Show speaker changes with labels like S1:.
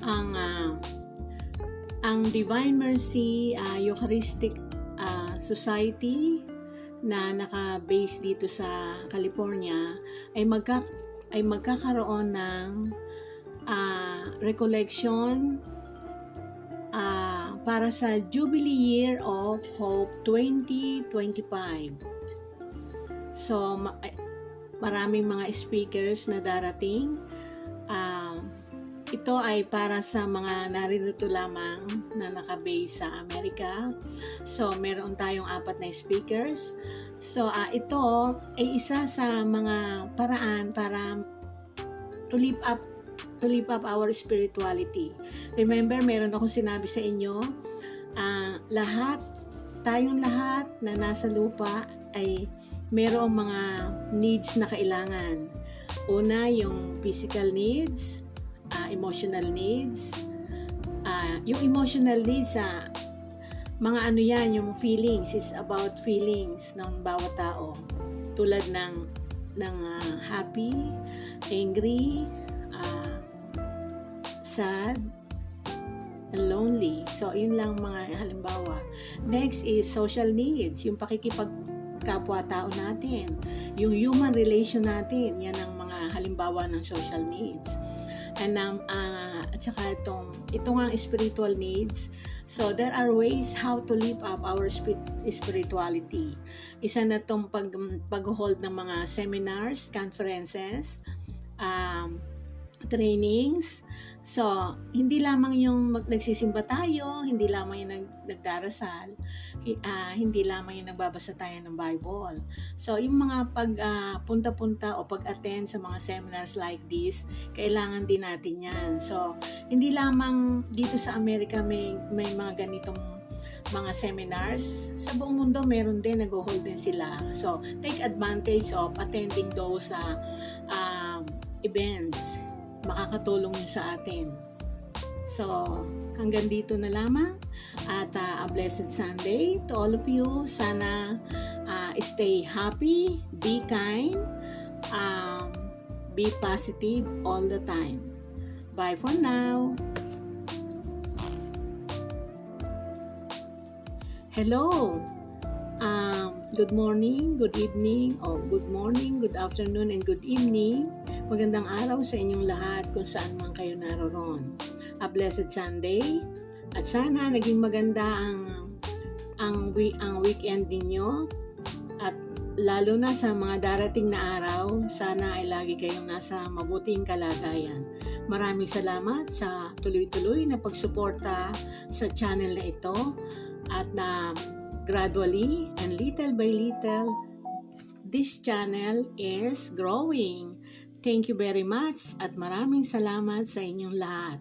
S1: ang Divine Mercy Eucharistic Society na naka-base dito sa California ay magkakaroon ng recollection para sa Jubilee Year of Hope 2025. So, maraming mga speakers na darating. Ito ay para sa mga naririto lamang na nakabase sa Amerika. So, meron tayong 4 na speakers. So, ito ay isa sa mga paraan para to lift up our spirituality. Remember, meron akong sinabi sa inyo, tayong lahat na nasa lupa ay merong mga needs na kailangan. Una, yung physical needs, emotional needs. Yung emotional needs, mga ano yan, yung feelings, is about feelings ng bawat tao. Tulad ng happy, angry, sad, and lonely. So, yun lang mga halimbawa. Next is social needs, yung pakikipagkapwa-tao natin. Yung human relation natin, yan ang mga halimbawa ng social needs. And at saka ito nga spiritual needs. So, there are ways how to live up our spirituality. Isa na itong pag-hold ng mga seminars, conferences, trainings. So, hindi lamang yung nagsisimba tayo, hindi lamang yung nagdarasal, hindi lamang yung nagbabasa tayo ng Bible. So, yung mga punta-punta o pag-attend sa mga seminars like this, kailangan din natin yan. So, hindi lamang dito sa Amerika may mga ganitong mga seminars. Sa buong mundo, meron din, nag-hold din sila. So, take advantage of attending those events. Makakatulong yun sa atin. So, hanggang dito na lamang at a blessed Sunday to all of you. Sana stay happy, be kind, be positive all the time. Bye for now. Hello. Good morning, good evening, or good morning, good afternoon, and good evening. Magandang araw sa inyong lahat kung saan man kayo naroon. A blessed Sunday. At sana naging maganda ang weekend ninyo. At lalo na sa mga darating na araw, sana ay lagi kayong nasa mabuting kalagayan. Maraming salamat sa tuloy-tuloy na pagsuporta sa channel na ito. At na gradually and little by little, this channel is growing. Thank you very much at maraming salamat sa inyong lahat.